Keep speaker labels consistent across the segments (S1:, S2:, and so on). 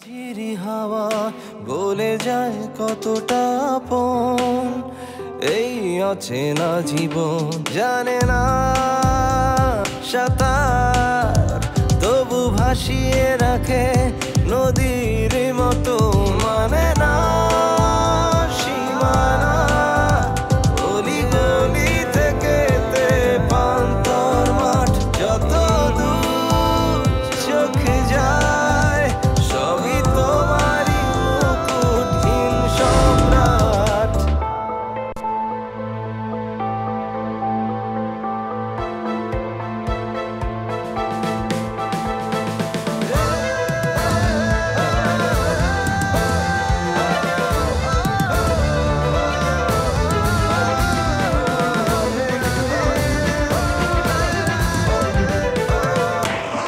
S1: ঝিরি হাওয়া বলে যায় কতটা আপন এই অচেনা জীবন, জানে না সাঁতার তবু ভাসিয়ে রাখে নদীর মতো, মানে না সীমানা গলি গলি থেকে পান্তর মাঠ, যত দূর চোখে যায় সবই তোমারই মুকুটহীন সম্রাট।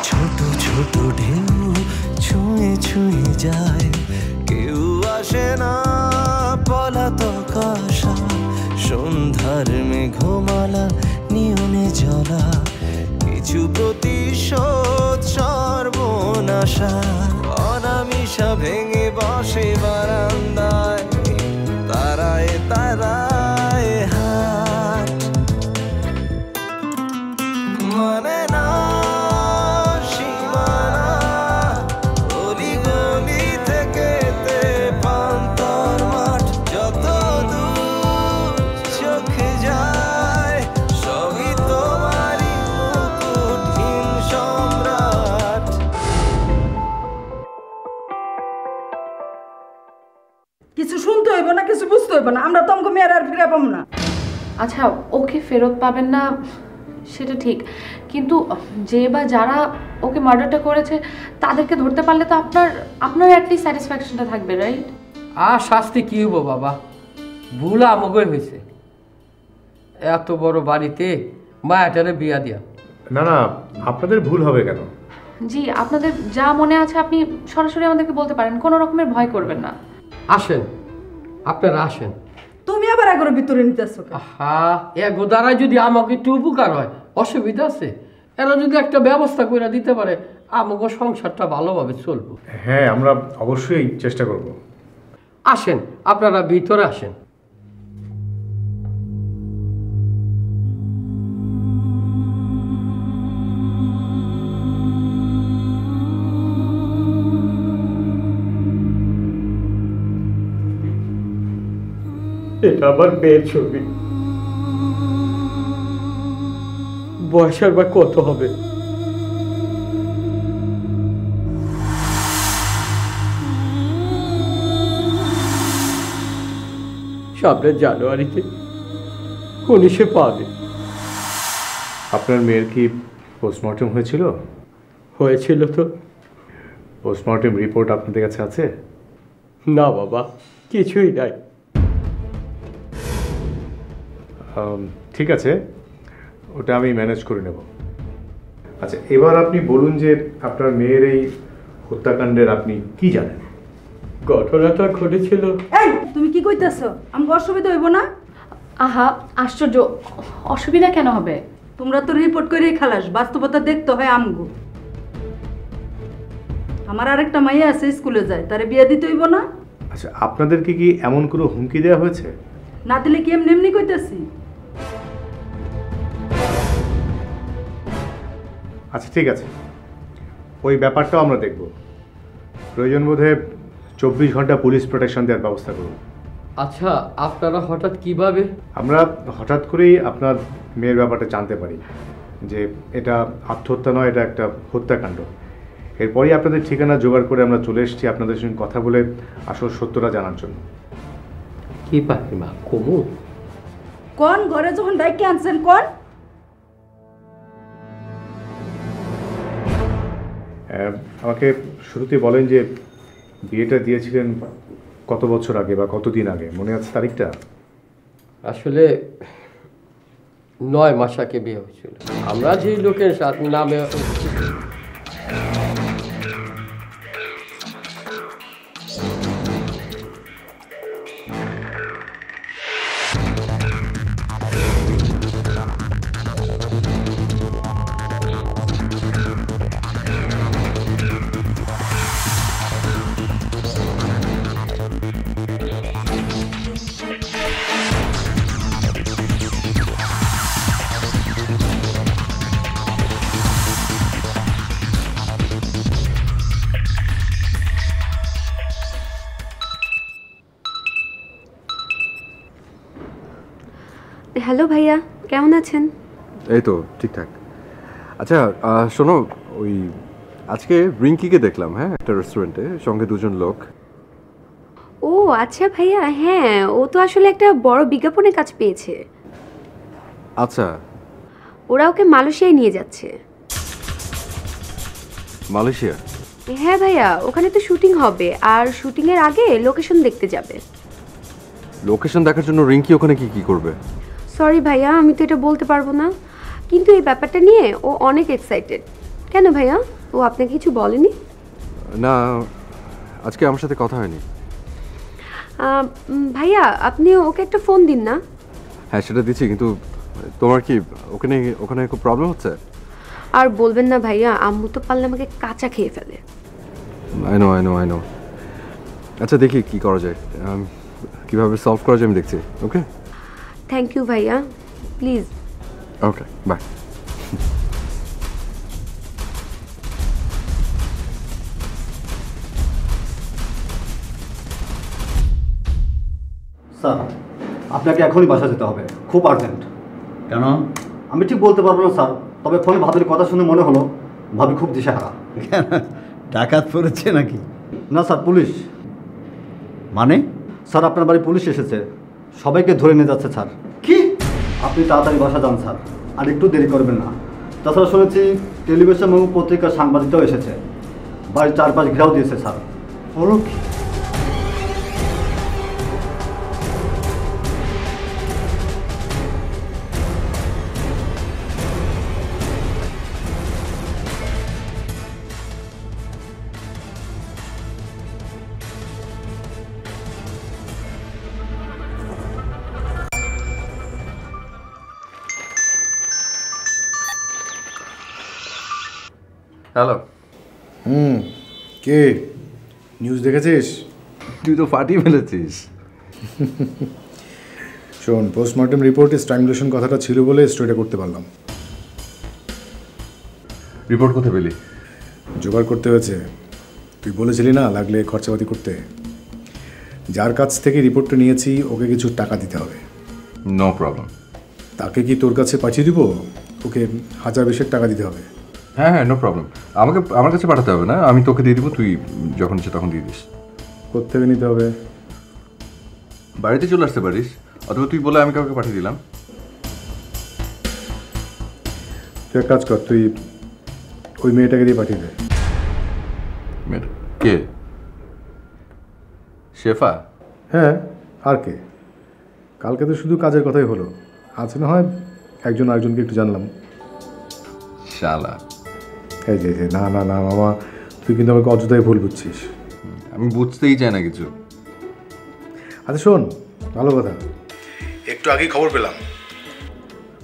S1: ছোট ছোট ঢেউ ছুঁয়ে ছুঁয়ে যায়, কেউ আসে না পলাতক আশা, সন্ধ্যার মেঘমালা নিয়নে জ্বলা, কিছু প্রতিশোধ সর্বনাশা, অনামিশা ভেঙে বসে বারান্দায়, তারায় তারায় হাট, মানে না সীমানা গলি গলি থেকে পান্তর মাঠ, যত দূর চোখে যায় সবই তোমারই মুকুটহীন সম্রাট।
S2: কিছু শুনতে হইব না, কিছু বুঝতে হইব না, আমরা তোমাকে মেয়ের আর ফিরে পাবো না।
S3: আচ্ছা, ওকে ফেরত পাবেন না সেটা ঠিক, কিন্তু যে বা যারা ওকে মার্ডারটা করেছে তাদেরকে ধরতে পারলে তো আপনার অ্যাটলিস্ট স্যাটিসফ্যাকশনটা থাকবে, রাইট?
S4: আর শাস্তি কি হইব বাবা, ভুল আমাকে হয়েছে, এত বড় বাড়িতে মায়াটারে বিয়া দিয়া।
S5: না না, আপনাদের ভুল হবে কেন?
S3: জি, আপনাদের যা মনে আছে আপনি সরাসরি আমাদেরকে বলতে পারেন, কোনো রকমের ভয় করবেন না।
S4: আসেন, আপনারা আসেন।
S2: তুমি আবার আগের ভিতরে নিতেছো।
S4: হ্যাঁ, এগো দ্বারাই যদি আমাকে একটু উপকার হয়, অসুবিধা আছে? এরা যদি একটা ব্যবস্থা করে দিতে পারে আমাকে সংসারটা ভালোভাবে চলবো।
S5: হ্যাঁ, আমরা অবশ্যই চেষ্টা করব।
S4: আসেন, আপনারা ভিতরে আসেন। এটা আমার মেয়ের ছবি, বয়স আর কত হবে? সামনের জানুয়ারিতে 19 পাবে।
S5: আপনার মেয়ের কি পোস্টমর্টেম হয়েছিল?
S4: হয়েছিল তো।
S5: পোস্টমর্টেম রিপোর্ট আপনাদের কাছে আছে?
S4: না বাবা, কিছুই নাই।
S5: ঠিক আছে, ওটা আমি ম্যানেজ করে নেব। আচ্ছা, এবার আপনি বলুন যে আপনার মেয়ের এই হত্যাকাণ্ডের আপনি কি জানেন?
S4: ঘটনাটা ঘটেছিল।
S2: এই তুমি কি কইতেছো? আমাকে অসুবিধা হইব না?
S3: আহা, আশ্চর্য, অসুবিধা কেন হবে?
S2: তোমরা তো রিপোর্ট করেই খালাস, বাস্তবতা দেখতে হয় আমগো। আমার আরেকটা মাইয়া আছে, স্কুলে যায়, তারে বিয়ে দিতে হইব না?
S5: আচ্ছা, আপনাদেরকে কি এমন কোনো হুমকি দেওয়া হয়েছে?
S2: না দিলে কি এমনি এমনি কইতেছি?
S5: আচ্ছা ঠিক আছে, ওই ব্যাপারটাও আমরা দেখব। প্রয়োজন বোধে 24 ঘন্টা পুলিশ প্রোটেকশন দেওয়ার ব্যবস্থা করব।
S4: আচ্ছা, আপনারা হঠাৎ কিভাবে?
S5: আমরা হঠাৎ করেই আপনার মেয়ের ব্যাপারটা জানতে পারি যে এটা আত্মহত্যা নয়, এটা একটা হত্যাকাণ্ড। এরপরই আপনাদের ঠিকানা জোগাড় করে আমরা চলে এসেছি আপনাদের সঙ্গে কথা বলে আসল সত্যটা জানার জন্য।
S4: কি পারি মা, কমু
S2: কোন ঘরে যখন ডাইকে আনছেন কোন?
S5: আমাকে শুরুতে বলেন যে বিয়েটা দিয়েছিলেন কত বছর আগে বা কতদিন আগে, মনে আছে তারিখটা?
S4: আসলে 9 মাস আগে বিয়ে হয়েছিল। আমরা যে লোকের সাথে নামে
S6: হ্যালো ভাইয়া, কেমন আছেন?
S7: এই তো ঠিকঠাক। আচ্ছা শোনো, ওই আজকে রিঙ্কিকে দেখলাম, হ্যাঁ, একটা রেস্টুরেন্টে, সঙ্গে দুজন লোক।
S6: ও আচ্ছা ভাইয়া, হ্যাঁ ও তো আসলে একটা বড় বিজ্ঞাপনের কাজ পেয়েছে।
S7: আচ্ছা,
S6: ওরা ওকে মালয়েশিয়ায় নিয়ে যাচ্ছে।
S7: মালয়েশিয়া?
S6: হ্যাঁ ভাইয়া, ওখানে তো শুটিং হবে, আর শুটিংয়ের আগে লোকেশন দেখতে যাবে।
S7: লোকেশন দেখার জন্য রিঙ্কি ওখানে কি কি করবে?
S6: সরি ভাইয়া, আমি তো এটা বলতে পারবো না, কিন্তু এই ব্যাপারটা নিয়ে ও অনেক এক্সাইটেড। কেন ভাইয়া, ও আপনাকে কিছু বলেনি?
S7: না, আজকে আমার সাথে কথা হয়নি।
S6: ভাইয়া আপনি ওকে একটা ফোন দিন না।
S7: হ্যাঁ সেটা দিচ্ছি, কিন্তু তোমার কি ওখানে খুব প্রবলেম হচ্ছে?
S6: আর বলবেন না ভাইয়া, আম্মু তো পারলে আমাকে কাঁচা খেয়ে ফেলে।
S7: I know. আচ্ছা দেখি কি করা যায়, কিভাবে সলভ করা যায় আমি দেখছি। ওকে,
S6: থ্যাংক ইউ ভাইয়া, প্লিজ।
S7: Okay, bye.
S8: স্যার, আপনাকে এখনই বাসা যেতে হবে, খুব আর্জেন্ট।
S9: কেন?
S8: আমি ঠিক বলতে পারবো না স্যার, তবে ফোনে ভাবির কথা শুনে মনে হলো ভাবি খুব দিশেহারা।
S9: ডাকাত পড়েছে নাকি?
S8: না স্যার, পুলিশ।
S9: মানে?
S8: স্যার আপনার বাড়ি পুলিশ এসেছে, সবাইকে ধরে নিয়ে যাচ্ছে স্যার।
S9: কি?
S8: আপনি তাড়াতাড়ি বাসা যান স্যার, আর একটু দেরি করবেন না। তাছাড়া শুনেছি টেলিভিশন এবং পত্রিকার সাংবাদিকরাও এসেছে, বাড়ির চারপাশ ঘেরাও দিয়েছে স্যার।
S9: হলো কি?
S7: হ্যালো।
S5: কে? নিউজ দেখেছিস?
S7: তুই তো ফাটিয়ে ফেলেছিস।
S5: শোন, পোস্টমর্টম রিপোর্টে স্ট্র্যাংগুলেশন কথাটা ছিল বলে স্টোরিটা করতে পারলাম।
S7: রিপোর্ট কোথায় পেলি?
S5: জোগাড় করতে হয়েছে। তুই বলেছিলি না লাগলে খরচাপাতি করতে। যার কাছ থেকে রিপোর্টটা নিয়েছি ওকে কিছু টাকা দিতে হবে।
S7: No problem.
S5: তাকে কি তোর কাছে পাঠিয়ে দিব? ওকে 1000-20 টাকা দিতে হবে।
S7: হ্যাঁ, নো প্রবলেম। আমার কাছে পাঠাতে হবে না, আমি তোকে দিয়ে দিব, তুই যখন ইচ্ছে তখন দিয়ে দিস।
S5: কোত্থেকে নিতে হবে?
S7: বাড়িতে চলে আসতে পারিস, অথবা তুই বলে আমি কাউকে পাঠিয়ে দিলাম।
S5: তুই এক কাজ কর, তুই ওই মেয়েটাকে দিয়ে পাঠিয়ে দে।
S7: কে? শেফা?
S5: হ্যাঁ, আর কে? কালকে তো শুধু কাজের কথাই হলো, আজ না হয় একজন আরেকজনকে একটু জানলাম।
S7: শালা।
S5: এই যে না মামা, তুই কিন্তু আমাকে অযথাই ভুল বুঝছিস।
S7: আমি বুঝতেই চাই না কিছু।
S5: আচ্ছা শোন, ভালো কথা, একটু আগেই খবর পেলাম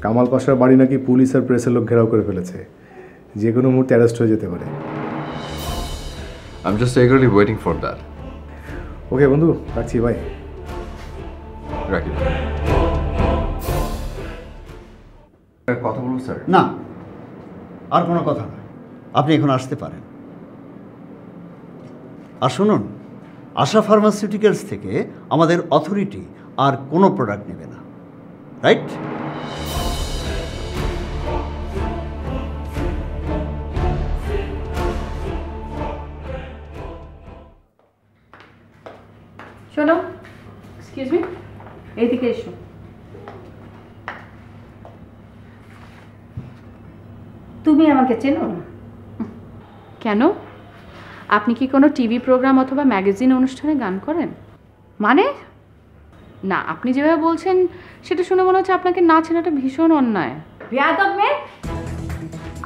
S5: কামাল পাশার বাড়ি নাকি পুলিশ আর প্রেসের লোক ঘেরাও করে ফেলেছে, যে কোনো মুহূর্তে অ্যারেস্ট হয়ে যেতে পারে।
S7: I'm just eagerly waiting for that.
S5: ওকে বন্ধু, রাখছি, বাই।
S7: রাখি। কথা বলবো স্যার?
S9: না, আর কোনো কথা না, আপনি এখন আসতে পারেন। আর শুনুন, আশা ফার্মাসিউটিক্যালস থেকে আমাদের অথরিটি আর কোনো প্রোডাক্ট নেবে না, রাইট?
S2: শোনো, এক্সকিউজ মি, এইদিকে এসো। তুমি আমাকে চেনো?
S3: কেন? আপনি কি কোনো টিভি প্রোগ্রাম অথবা ম্যাগাজিন অনুষ্ঠানে গান করেন? মানে না, আপনি যেভাবে বলছেন সেটা শুনে মনে হচ্ছে আপনাকে না চেনাটা ভীষণ অন্যায়।
S2: বেয়াদব মেয়ে,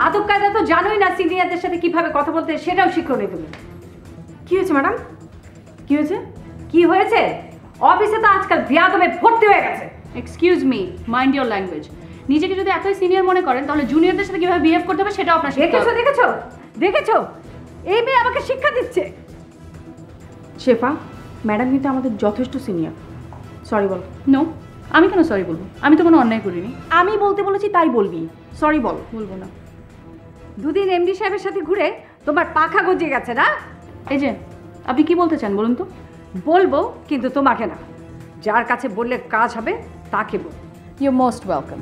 S2: আদব কায়দা তো জানোই না, সিনিয়রদের সাথে কিভাবে কথা বলতে সেটাও শিখো নি তুমি। কি হয়েছে ম্যাডাম? কি হয়েছে? কি হয়েছে? অফিসে তো আজকাল বেয়াদবে ভর্তি হয়ে গেছে।
S3: Excuse me, mind your language. নিজেকে যদি এতই সিনিয়র মনে করেন তাহলে জুনিয়রদের সাথে কিভাবে বিহেভ করতে হবে সেটাও আপনার শিখতে হবে।
S2: দেখেছো দেখেছো, এই মেয়ে আমাকে শিক্ষা দিচ্ছে। শেফা, ম্যাডাম কিন্তু আমাদের যথেষ্ট সিনিয়র। সরি বল।
S3: নো, আমি কেন সরি বলবো? আমি তো কোনো অন্যায় করিনি।
S2: আমি বলতে বলেছি তাই বলবি, সরি বল।
S3: বলবো না।
S2: দুদিন এমডি সাহেবের সাথে ঘুরে তোমার পাখা গজিয়ে গেছে না?
S3: এই যে আপনি কি বলতে চান বলুন তো?
S2: বলবো, কিন্তু তোমাকে না, যার কাছে বললে কাজ হবে তাকে বল।
S3: You most welcome.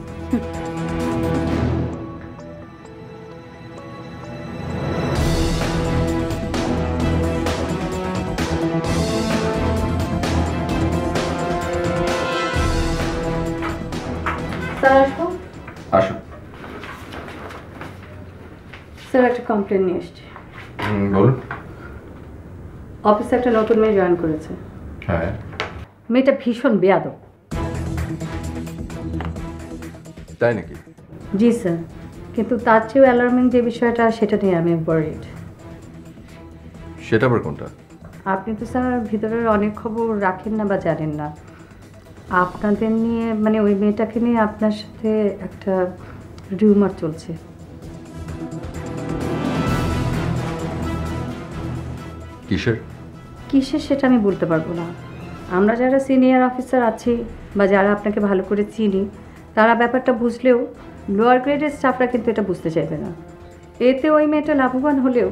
S2: স্যার আসবো?
S7: আসো।
S2: স্যার একটা কমপ্লেন নিয়ে এসছি।
S7: বলুন।
S2: অফিসে একটা নতুন মেয়ে জয়েন করেছে।
S7: হ্যাঁ।
S2: মেয়েটা ভীষণ বেয়াদব।
S7: তাই নাকি?
S2: জি স্যার, কিন্তু তার চেয়েও অ্যালার্মিং যে বিষয়টা সেটা নিয়ে আমি ওয়ারিড।
S7: সেটা আবার কোনটা?
S2: আপনি তো স্যার ভিতরের অনেক খবর রাখেন না বা জানেন না। আপনাদের নিয়ে মানে ওই মেয়েটাকে নিয়ে আপনার সাথে একটা রিউমার চলছে।
S7: কিসের?
S2: কিসের সেটা আমি বলতে পারবো না। আমরা যারা সিনিয়র অফিসার আছি বা যারা আপনাকে ভালো করে চিনি তারা ব্যাপারটা বুঝলেও লোয়ার গ্রেডের স্টাফরা কিন্তু এটা বুঝতে চাইবে না। এতে ওই মেয়েটা লাভবান হলেও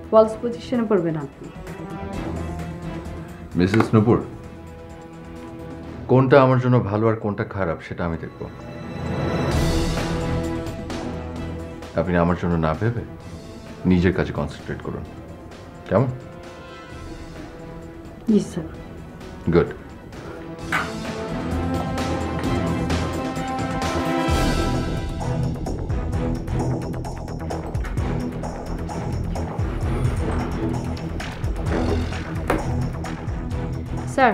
S2: ফলস পজিশনে পড়বেন আপনি।
S7: মিসেস নূপুর, কোনটা আমার জন্য ভালো আর কোনটা খারাপ সেটা আমি দেখব। আপনি আমার জন্য না ভেবে নিজের কাজে কনসেন্ট্রেট করুন, কেমন?
S2: জি স্যার।
S7: গুড।
S3: স্যার,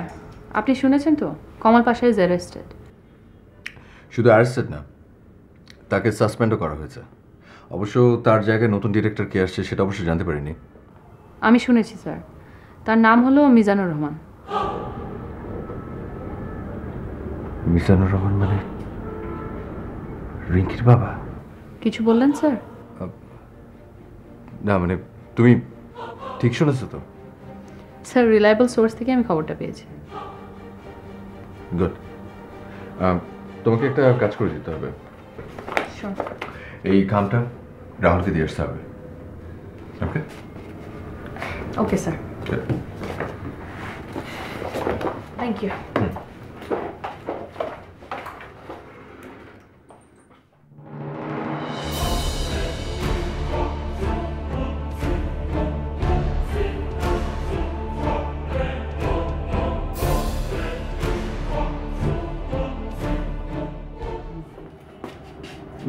S3: আপনি শুনেছেন তো কমল পাশা ইজ অ্যারেস্টেড?
S7: শুধু অ্যারেস্টেড না, তাকে সাসপেন্ডও করা হয়েছে। অবশ্য তার জায়গায় নতুন ডিরেক্টর কে আসছে সেটা অবশ্য জানতে পারিনি।
S3: আমি শুনেছি স্যার, তার নাম হলো মিজানুর রহমান।
S7: মিজানুর রহমান মানে রিঙ্কির বাবা?
S3: কিছু বললেন স্যার?
S7: না মানে তুমি ঠিক শুনেছো তো?
S3: স্যার, রিলায়েবল সোর্স থেকে আমি খবরটা পেয়েছি।
S7: গুড। তোমাকে একটা কাজ করে দিতে হবে। এই কামটা রাহুলকে দিয়ে আসতে হবে। Okay?
S2: Okay sir. Thank you.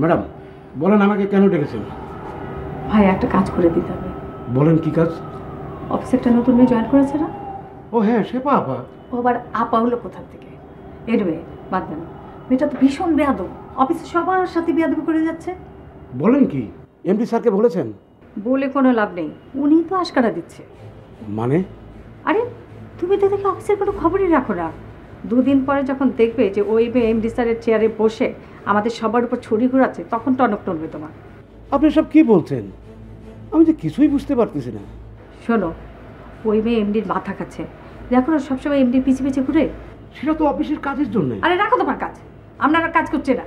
S10: Madam বলেন আমাকে কেন ডেকেছেন?
S2: ভাই একটা কাজ করে দিতে হবে।
S10: বলেন কি কাজ?
S2: অফিসে একটা নতুন মেয়ে জয়েন করেছে না?
S10: ও হ্যাঁ, শেফা আপা।
S2: ও আবার আপা হলো কোথা থেকে? এরবে বাদ দেন। মেয়েটা তো ভীষণ বেয়াদব, অফিসে সবার সাথে বেয়াদবি করে যাচ্ছে।
S10: বলেন কি, এমডি স্যারকে বলেছেন?
S2: বলে কোনো লাভ নেই, উনি তো আশকারা দিচ্ছে।
S10: মানে?
S2: আরে তুমি তো দেখে অফিসের কোনো খবরই রাখো না। দুদিন পরে যখন দেখবে যে ওই মেয়ে এমডি স্যারের চেয়ারে বসে আমাদের সবার উপর ছড়ি ঘোরাচ্ছে তখন টনক টনবে তোমার।
S10: আপনি সব কি বলছেন? আমি তো কিছুই বুঝতে পারতেছি না।
S2: শোনো, ওই মেয়ে এমডির মাথা খাচ্ছে। দেখো না সবসময় এমডির পিছিয়ে পিছিয়ে ঘুরে।
S10: সেটা তো অফিসের কাজের জন্য।
S2: আরে রাখো তোমার কাজ, আমরা আর কাজ করছি না।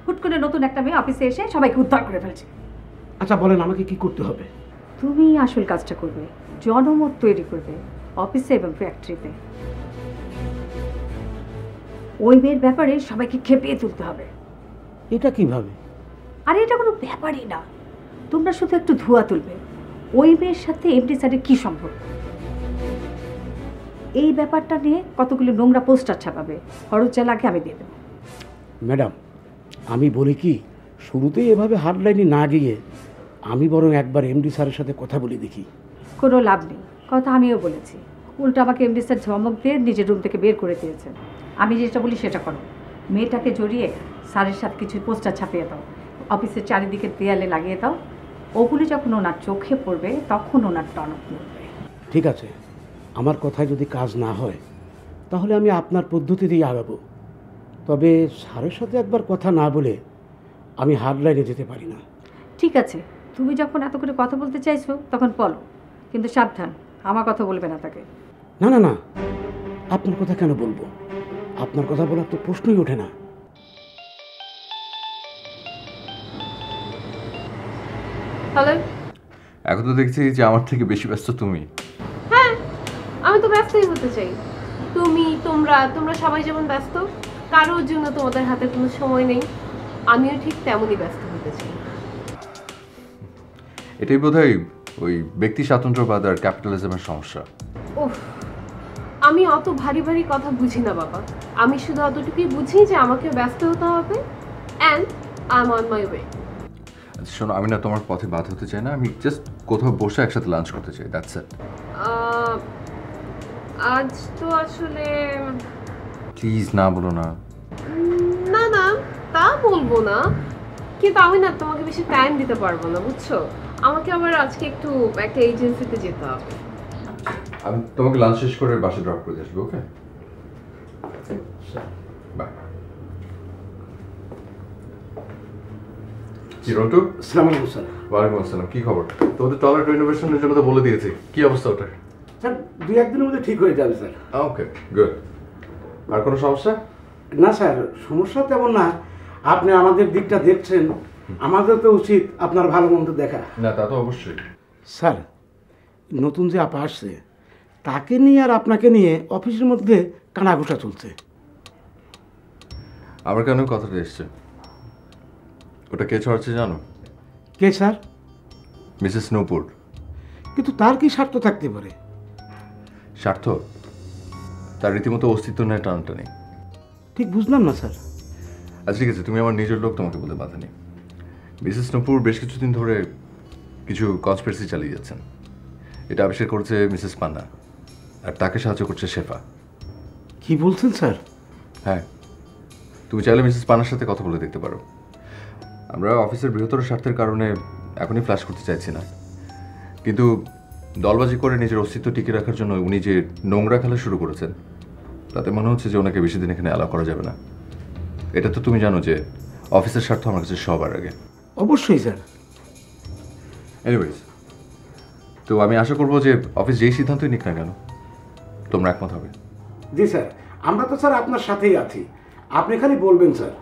S2: হুট করে নতুন একটা মেয়ে অফিসে এসে সবাইকে উদ্ধার করে ফেলছে।
S10: আচ্ছা বলেন আমাকে কি করতে হবে?
S2: তুমি আসল কাজটা করবে, জনমত তৈরি করবে অফিসে এবং ফ্যাক্টরিতে। ওই মেয়ের ব্যাপারে সবাইকে খেপিয়ে তুলতে হবে।
S10: এটা কিভাবে?
S2: আরে এটা কোনো ব্যাপারই না, তোমরা শুধু একটু ধোঁয়া তুলবে। ওই মেয়ের সাথে এমডি স্যারের কী সম্পর্ক, এই ব্যাপারটা নিয়ে কতগুলো নোংরা পোস্টার ছাপাবে, খরচ যা লাগে আমি দিয়ে দেবো।
S10: ম্যাডাম আমি বলি কি, শুরুতেই এভাবে হার্ডলাইনে না গিয়ে আমি বরং একবার এমডি স্যারের সাথে কথা বলে দেখি।
S2: কোনো লাভ নেই, কথা আমিও বলেছি। উল্টো আমাকে এমডি স্যার ধমক দিয়ে নিজের রুম থেকে বের করে দিয়েছে। আমি যেটা বলি সেটা করো, মেয়েটাকে জড়িয়ে স্যারের সাথে কিছু পোস্টার ছাপিয়ে দাও, অফিসের চারিদিকে দেয়ালে লাগিয়ে দাও। ওগুলি যখন ওনার চোখে পড়বে তখন ওনার টনক নড়বে।
S10: ঠিক আছে, আমার কথায় যদি কাজ না হয় তাহলে আমি আপনার পদ্ধতিতেই আগাবো। তবে স্যারের সাথে একবার কথা না বলে আমি হার্ডলাইনে যেতে পারি না।
S2: ঠিক আছে, তুমি যখন এত করে কথা বলতে চাইছো তখন বলো, কিন্তু সাবধান আমার কথা বলবে না তাকে।
S10: না না না, আপনার কথা কেন বলবো? আপনার কথা বলার তো প্রশ্নই ওঠে না।
S3: হ্যালো।
S7: এখন তো দেখছি যে আমার থেকে বেশি ব্যস্ত তুমি।
S11: হ্যাঁ, আমি তো ব্যস্তই হতে চাই। তোমরা সবাই যেমন ব্যস্ত, কারোর জন্য তোমাদের হাতে কোনো সময় নেই, আমিও ঠিক তেমনই ব্যস্ত হতে চাই।
S7: এটাই বোধহয় ওই ব্যক্তি স্বাতন্ত্র্যবাদ আর ক্যাপিটালিজমের সমস্যা।
S11: ওহ, আমি অত ভারী ভারী কথা বুঝি না বাবা, আমি শুধু অতটুকুই বুঝি যে আমাকে ব্যস্ত হতে হবে and I am on my way.
S7: শোনো, আমি না তোমার পথে বাধা হতে চাই না, আমি জাস্ট কোথাও বসে একসাথে লাঞ্চ করতে চাই, দ্যাটস ইট।
S11: আজ তো আসলে
S7: প্লিজ না বলো না।
S11: না না, তা বলবো না, কিন্তু আমি না তোমাকে বেশি টাইম দিতে পারবো না, বুঝছো? আমাকে আবার আজকে একটু একটা এজেন্সিতে যেতে হবে।
S7: আমি তোমাকে লাঞ্চ শেষ করে বাসে ড্রপ করে আসবো, ওকে? বাই। কি রন্টু?
S10: আসসালামু আলাইকুম স্যার।
S7: ওয়ালাইকুম আসসালাম। কি খবর? তোমাদের টয়লেট রিনোভেশনের জন্য তো বলে দিয়েছি, কি অবস্থা ওটা?
S10: স্যার 2-1 দিনের মধ্যে ঠিক হয়ে যাবে স্যার।
S7: ওকে, গুড। আর কোনো সমস্যা?
S10: না স্যার, সমস্যা তেমন না, আপনি আমাদের দিকটা দেখছেন, আমাদের তো উচিত আপনার ভালো মন্দ দেখা।
S7: না, তা তো অবশ্যই।
S10: স্যার, নতুন যে আপা আসছে তাকে নিয়ে আর আপনাকে নিয়ে অফিসের মধ্যে কানাঘুষা চলছে।
S7: আমার কেন কথাটা এসছে? ওটা কে ছড়াচ্ছে জানো?
S10: কে স্যার?
S7: মিসেস নূপুর।
S10: কিন্তু তার কি স্বার্থ থাকতে পারে?
S7: স্বার্থ? তার রীতিমতো অস্তিত্ব নেই, টানটা নেই।
S10: ঠিক বুঝলাম না স্যার।
S7: আচ্ছা ঠিক আছে, তুমি আমার নিজের লোক, তোমাকে বলে বাধা নেই। মিসেস নূপুর বেশ কিছুদিন ধরে কিছু কনস্পিরেসি চালিয়ে যাচ্ছেন। এটা আবিষ্কার করেছে মিসেস পান্না, আর তাকে সাহায্য করছে শেফা।
S10: কি বলছেন স্যার?
S7: হ্যাঁ, তুমি চাইলে মিসেস পান্নার সাথে কথা বলে দেখতে পারো। আমরা অফিসের বৃহত্তর স্বার্থের কারণে এখনই ফ্ল্যাশ করতে চাইছি না, কিন্তু দলবাজি করে নিজের অস্তিত্ব টিকে রাখার জন্য উনি যে নোংরা খেলা শুরু করেছেন, তাতে মনে হচ্ছে যে ওনাকে বেশি দিন এখানে অ্যালাউ করা যাবে না। এটা তো তুমি জানো যে অফিসের স্বার্থ আমার কাছে সবার আগে।
S10: অবশ্যই স্যার।
S7: এনিওয়েজ, তো আমি আশা করবো যে অফিস যেই সিদ্ধান্তই নিক না কেন তোমরা একমত হবে।
S10: জি স্যার, আমরা তো স্যার আপনার সাথেই আছি, আপনি খালি বলবেন স্যার।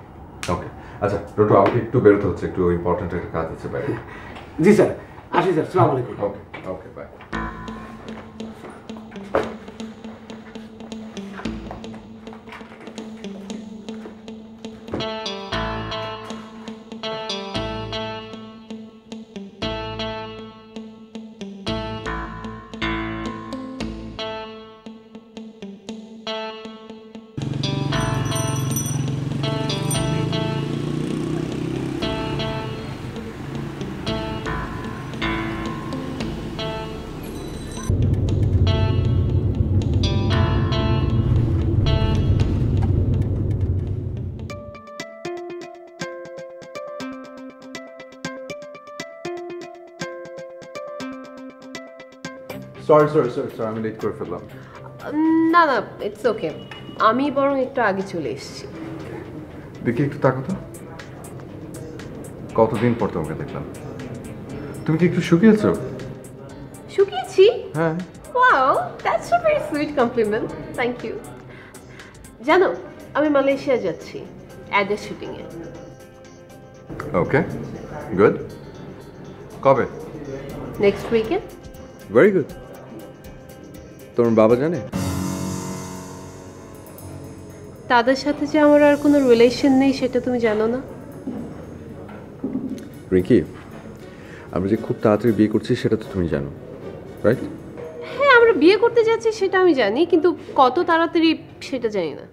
S7: ওকে, আচ্ছা রোটো, আমাকে একটু বেরোতে হচ্ছে, একটু ইম্পর্টেন্ট একটা কাজ আছে বাইরে।
S10: জি স্যার, আসি স্যার, আসসালামু আলাইকুম।
S7: ওকে ওকে, বাই। সরি, আমি লেট করে ফেললাম।
S11: না না, ইটস ওকে, আমি বরং একটু আগে চলে এসেছি।
S7: দেখি একটু তাকো তো, কতদিন পর তোমাকে দেখলাম। তুমি কি একটু শুকিয়েছো?
S11: শুকিয়েছি?
S7: হ্যাঁ।
S11: Wow, that's a very sweet compliment, thank you. জানো, আমি মালয়েশিয়া যাচ্ছি অ্যাডের শুটিংয়ে।
S7: Okay, good. কবে?
S11: Next weekend.
S7: Very good. তোমার বাবা জানে?
S11: তাদের সাথে যে আমার আর কোনো রিলেশন নেই সেটা তুমি জানো না?
S7: রিঙ্কি, আমরা যে খুব তাড়াতাড়ি বিয়ে করছি সেটা তো তুমি জানো, রাইট?
S11: হ্যাঁ, আমরা বিয়ে করতে যাচ্ছি সেটা আমি জানি, কিন্তু কত তাড়াতাড়ি সেটা জানি না।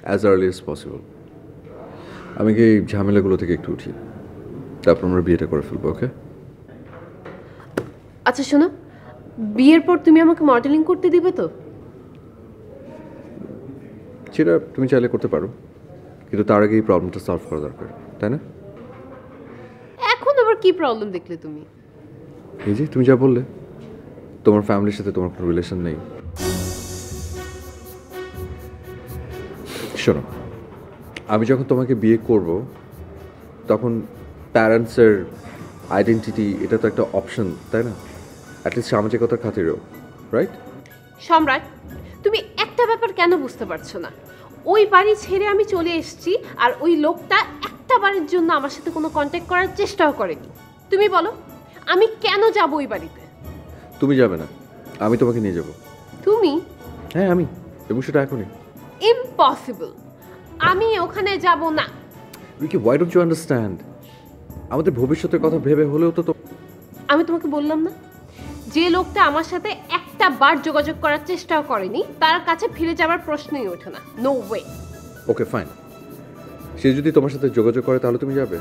S7: As early as possible. আমি কি এই ঝামেলাগুলো থেকে একটু উঠি, তারপর আমরা বিয়েটা করে ফেলবো, ওকে?
S11: আচ্ছা শোনো, বিয়ের পর তুমি আমাকে মডেলিং করতে দিবে তো?
S7: সেটা তুমি চাইলে করতে পারো, কিন্তু তার আগে এই প্রবলেমটা সলভ করা দরকার, তাই না?
S11: এখন আবার কি প্রবলেম দেখলে তুমি?
S7: এই যে তুমি যা বললে, তোমার ফ্যামিলির সাথে তোমার কোনো রিলেশন নেই। শোনো, আমি যখন তোমাকে বিয়ে করব তখন প্যারেন্টসের আইডেন্টিটি এটা তো একটা অপশন, তাই না? অ্যাটলিস্ট সামাজিকতার খাতিরেও, রাইট?
S11: সম্রাট, তুমি একটা ব্যাপার কেন বুঝতে পারছো না? ওই বাড়ি ছেড়ে আমি চলে এসেছি, আর ওই লোকটা একটা বারের জন্য আমার সাথে কোনো কন্ট্যাক্ট করার চেষ্টাও করেনি। তুমি বলো, আমি কেন যাব ওই বাড়িতে?
S7: তুমি যাবে না, আমি তোমাকে নিয়ে যাব।
S11: তুমি?
S7: হ্যাঁ আমি, এবং সেটা এখনই।
S11: ইম্পসিবল। আমি ওখানে যাব না।
S7: Ricky, why don't you understand? আমাদের ভবিষ্যতের কথা ভেবে হলেও তো
S11: আমি তোমাকে বললাম না, যে লোকটা আমার সাথে একটা বার যোগাযোগ করার চেষ্টাও করেনি তার কাছে ফিরে যাওয়ার প্রশ্নই ওঠে না। No way.
S7: ওকে ফাইন, সে যদি তোমার সাথে যোগাযোগ করে তাহলে তুমি যাবে?